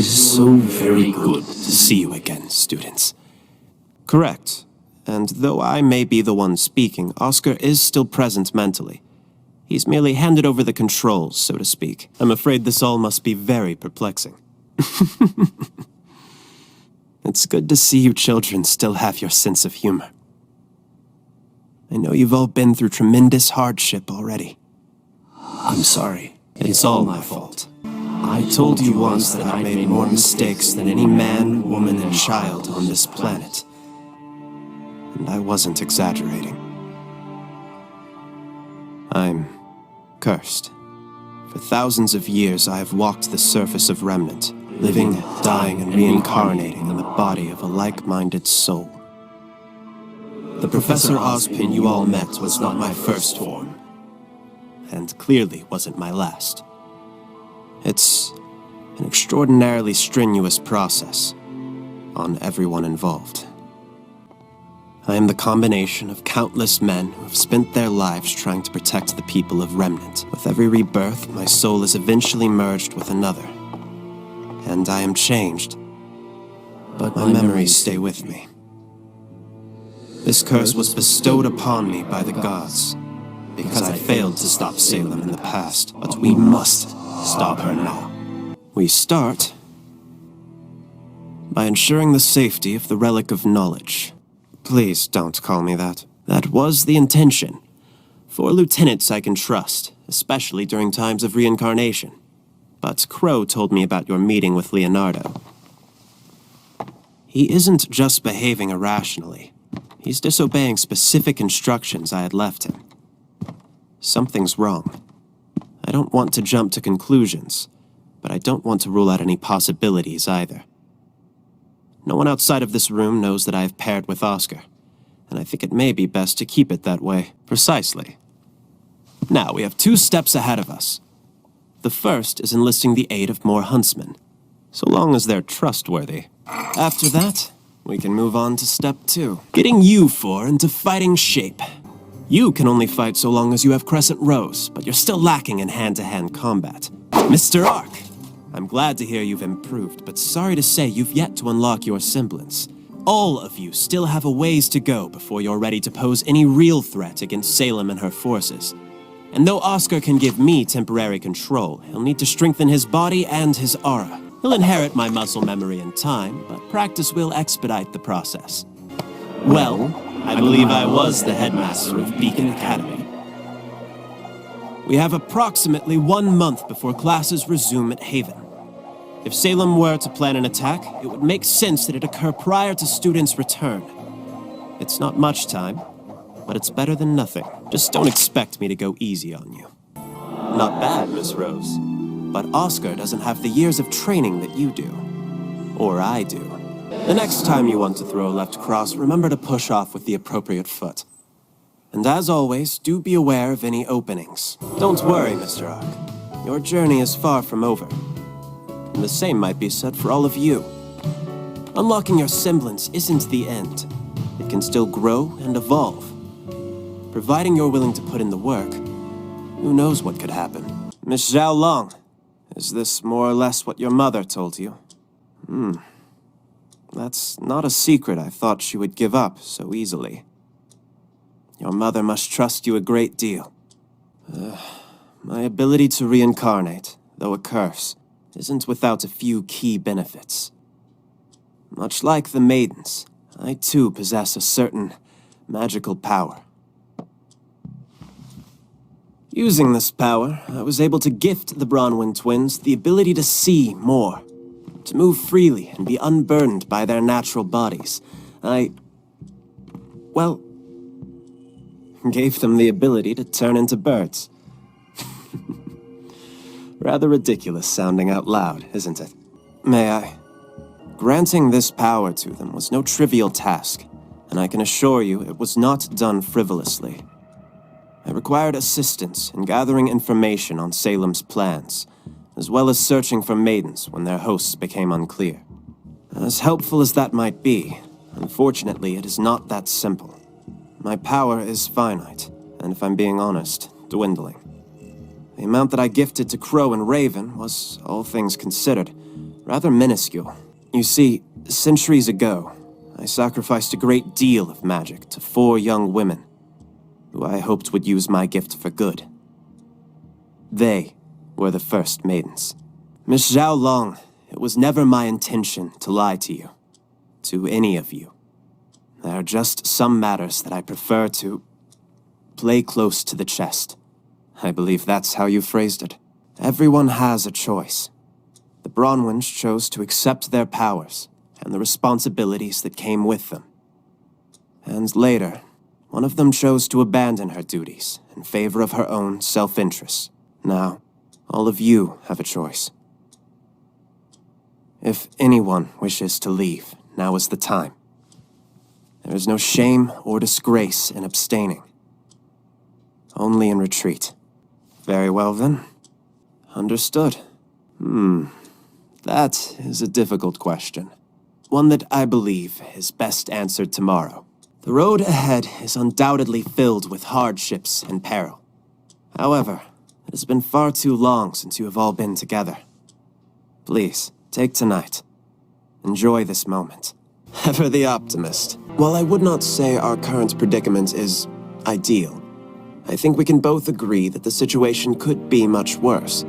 is so very good to see you again, students. Correct. And though I may be the one speaking, Oscar is still present mentally. He's merely handed over the controls, so to speak. I'm afraid this all must be very perplexing. It's good to see you children still have your sense of humor. I know you've all been through tremendous hardship already. I'm sorry. It's all my fault. I told you once that I made more mistakes than any man, woman, and child on this planet. And I wasn't exaggerating. I'm cursed. For thousands of years I have walked the surface of Remnant, living, dying, and reincarnating in the body of a like-minded soul. The Professor Ozpin you all met was not my first form. And clearly wasn't my last. It's an extraordinarily strenuous process on everyone involved. I am the combination of countless men who have spent their lives trying to protect the people of Remnant. With every rebirth, my soul is eventually merged with another. And I am changed, but my memories stay with me. This curse was bestowed upon me by the gods, because I failed to stop Salem in the past, but we must stop her now. We start by ensuring the safety of the Relic of Knowledge. Please don't call me that. That was the intention. 4 lieutenants I can trust, especially during times of reincarnation. But Crow told me about your meeting with Leonardo. He isn't just behaving irrationally. He's disobeying specific instructions I had left him. Something's wrong. I don't want to jump to conclusions, but I don't want to rule out any possibilities either. No one outside of this room knows that I have paired with Oscar, and I think it may be best to keep it that way. Precisely. Now, we have 2 steps ahead of us. The first is enlisting the aid of more huntsmen, so long as they're trustworthy. After that, we can move on to step 2. Getting you 4 into fighting shape. You can only fight so long as you have Crescent Rose, but you're still lacking in hand-to-hand combat. Mr. Ark, I'm glad to hear you've improved, but sorry to say you've yet to unlock your semblance. All of you still have a ways to go before you're ready to pose any real threat against Salem and her forces. And though Oscar can give me temporary control, he'll need to strengthen his body and his aura. He'll inherit my muscle memory in time, but practice will expedite the process. Well, I believe I was the headmaster of Beacon Academy. We have approximately 1 month before classes resume at Haven. If Salem were to plan an attack, it would make sense that it occur prior to students' return. It's not much time, but it's better than nothing. Just don't expect me to go easy on you. Not bad, Miss Rose. But Oscar doesn't have the years of training that you do. Or I do. The next time you want to throw a left cross, remember to push off with the appropriate foot. And as always, do be aware of any openings. Don't worry, Mr. Ark. Your journey is far from over. And the same might be said for all of you. Unlocking your semblance isn't the end. It can still grow and evolve. Providing you're willing to put in the work, who knows what could happen. Miss Zhao Long, is this more or less what your mother told you? That's not a secret I thought she would give up so easily. Your mother must trust you a great deal. My ability to reincarnate, though a curse, isn't without a few key benefits. Much like the maidens, I too possess a certain magical power. Using this power, I was able to gift the Bronwyn twins the ability to see more, to move freely and be unburdened by their natural bodies. Well, gave them the ability to turn into birds. Rather ridiculous sounding out loud, isn't it? May I? Granting this power to them was no trivial task, and I can assure you it was not done frivolously. I required assistance in gathering information on Salem's plans, as well as searching for maidens when their hosts became unclear. As helpful as that might be, unfortunately it is not that simple. My power is finite, and if I'm being honest, dwindling. The amount that I gifted to Crow and Raven was, all things considered, Rather minuscule. You see, centuries ago, I sacrificed a great deal of magic to 4 young women, who I hoped would use my gift for good. They were the first maidens. Miss Zhao Long, it was never my intention to lie to you. To any of you. There are just some matters that I prefer to play close to the chest. I believe that's how you phrased it. Everyone has a choice. The Bronwyns chose to accept their powers and the responsibilities that came with them. And later, one of them chose to abandon her duties in favor of her own self-interest. Now, all of you have a choice. If anyone wishes to leave, now is the time. There is no shame or disgrace in abstaining. Only in retreat. Very well then. Understood. That is a difficult question. One that I believe is best answered tomorrow. The road ahead is undoubtedly filled with hardships and peril. However, it has been far too long since you have all been together. Please, take tonight. Enjoy this moment. Ever the optimist. While I would not say our current predicament is ideal, I think we can both agree that the situation could be much worse.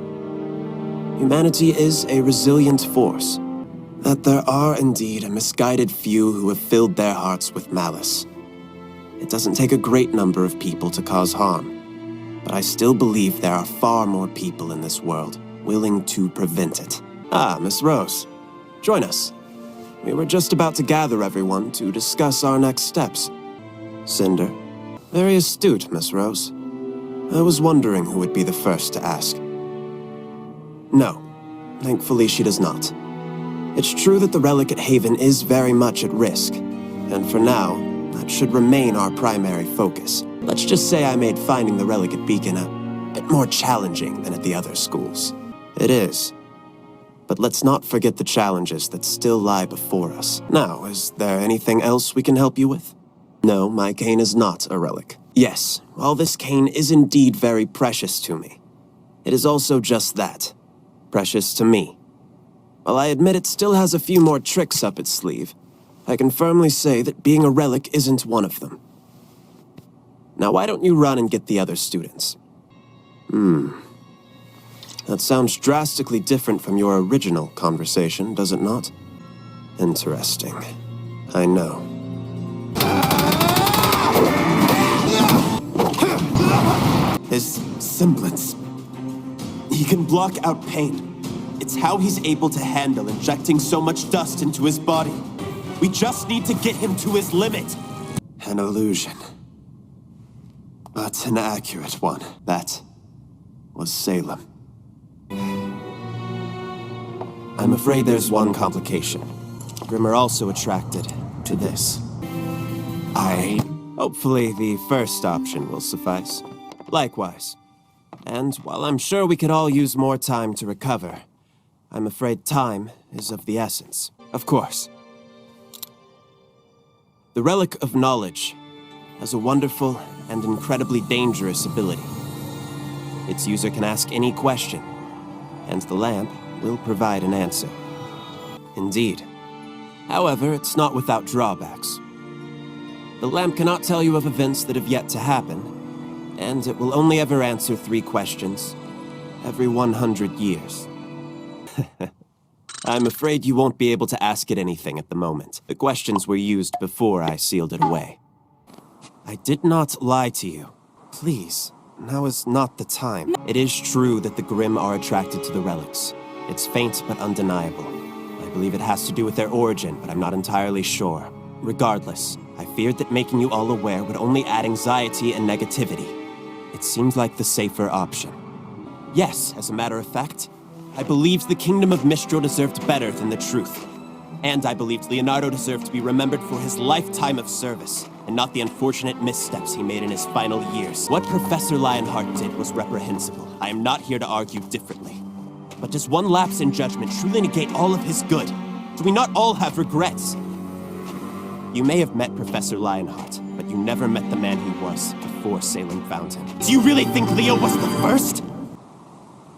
Humanity is a resilient force, that there are indeed a misguided few who have filled their hearts with malice. It doesn't take a great number of people to cause harm, but I still believe there are far more people in this world willing to prevent it. Ah, Miss Rose, join us. We were just about to gather everyone to discuss our next steps. Cinder. Very astute, Miss Rose. I was wondering who would be the first to ask. No, thankfully she does not. It's true that the relic at Haven is very much at risk, and for now, that should remain our primary focus. Let's just say I made finding the relic at Beacon a bit more challenging than at the other schools. It is. But let's not forget the challenges that still lie before us. Now, is there anything else we can help you with? No, my cane is not a relic. Yes, while this cane is indeed very precious to me, it is also just that. Precious to me. While I admit it still has a few more tricks up its sleeve, I can firmly say that being a relic isn't one of them. Now why don't you run and get the other students? That sounds drastically different from your original conversation, does it not? Interesting. I know. His semblance. He can block out pain. It's how he's able to handle injecting so much dust into his body. We just need to get him to his limit. An illusion. But an accurate one. That was Salem. I'm afraid there's one complication. Grimm are also attracted to this. Hopefully the first option will suffice. Likewise. And while I'm sure we could all use more time to recover, I'm afraid time is of the essence. Of course. The Relic of Knowledge has a wonderful and incredibly dangerous ability. Its user can ask any question, and the lamp will provide an answer. Indeed. However, it's not without drawbacks. The lamp cannot tell you of events that have yet to happen, and it will only ever answer 3 questions every 100 years. I'm afraid you won't be able to ask it anything at the moment. The questions were used before I sealed it away. I did not lie to you. Please, now is not the time. It is true that the Grimm are attracted to the relics. It's faint but undeniable. I believe it has to do with their origin, but I'm not entirely sure. Regardless, I feared that making you all aware would only add anxiety and negativity. It seemed like the safer option. Yes, as a matter of fact, I believed the Kingdom of Mistral deserved better than the truth. And I believed Leonardo deserved to be remembered for his lifetime of service, and not the unfortunate missteps he made in his final years. What Professor Lionheart did was reprehensible. I am not here to argue differently. But does one lapse in judgment truly negate all of his good? Do we not all have regrets? You may have met Professor Lionheart, but you never met the man he was before Salem found him. Do you really think Leo was the first?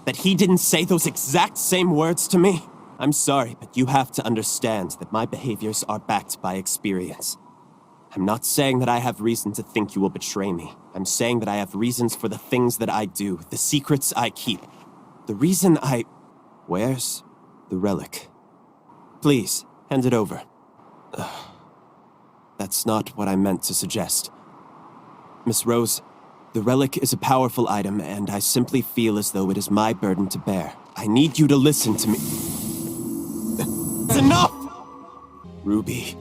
That he didn't say those exact same words to me? I'm sorry, but you have to understand that my behaviors are backed by experience. I'm not saying that I have reason to think you will betray me. I'm saying that I have reasons for the things that I do, the secrets I keep. The reason I... Where's the relic? Please, hand it over. That's not what I meant to suggest. Miss Rose, the relic is a powerful item, and I simply feel as though it is my burden to bear. I need you to listen to me. It's enough! Ruby,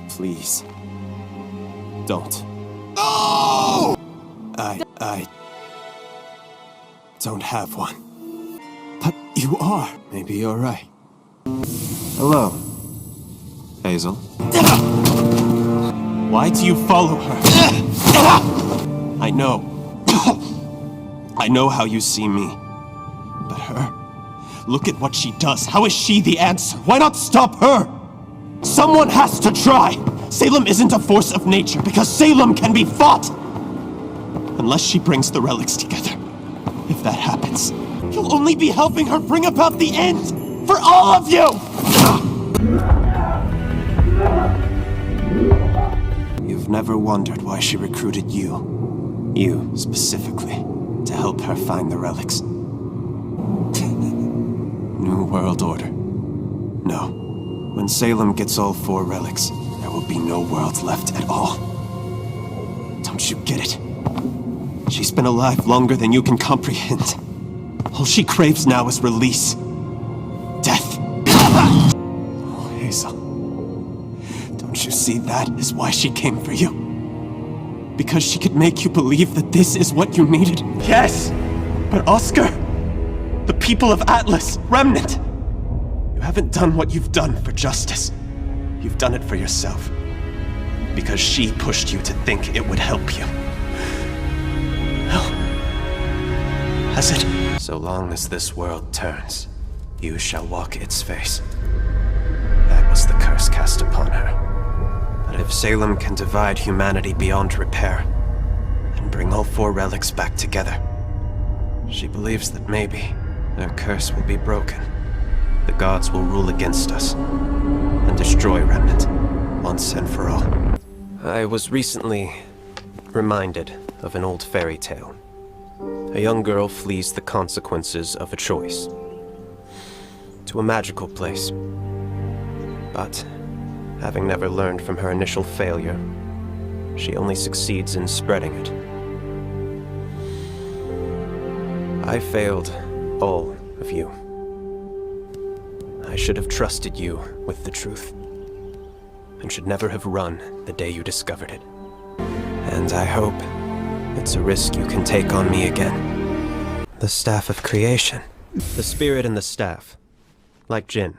please. Don't. No! I don't have one. But you are. Maybe you're right. Hello, Hazel. Why do you follow her? I know. I know how you see me. But her? Look at what she does. How is she the answer? Why not stop her? Someone has to try! Salem isn't a force of nature because Salem can be fought! Unless she brings the relics together. If that happens, you'll only be helping her bring about the end for all of you! You've never wondered why she recruited you. You, specifically, to help her find the relics. New World Order. No. When Salem gets all 4 relics, there will be no world left at all. Don't you get it? She's been alive longer than you can comprehend. All she craves now is release. Death. Oh, Hazel. Don't you see that is why she came for you? Because she could make you believe that this is what you needed? Yes! But Oscar, the people of Atlas, Remnant, you haven't done what you've done for justice. You've done it for yourself. Because she pushed you to think it would help you. Well, has it? So long as this world turns, you shall walk its face. That was the curse cast upon her. But if Salem can divide humanity beyond repair, and bring all 4 relics back together, she believes that maybe their curse will be broken. The gods will rule against us, and destroy Remnant, once and for all. I was recently reminded of an old fairy tale. A young girl flees the consequences of a choice to a magical place. But, having never learned from her initial failure, she only succeeds in spreading it. I failed all of you. I should have trusted you with the truth, and should never have run the day you discovered it. And I hope it's a risk you can take on me again. The Staff of Creation. The spirit in the staff. Like Jin.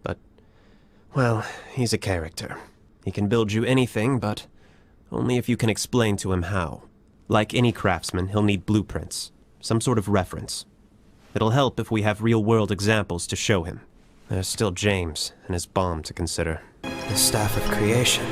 But, well, he's a character. He can build you anything, but only if you can explain to him how. Like any craftsman, he'll need blueprints. Some sort of reference. It'll help if we have real-world examples to show him. There's still James and his bomb to consider. The Staff of Creation.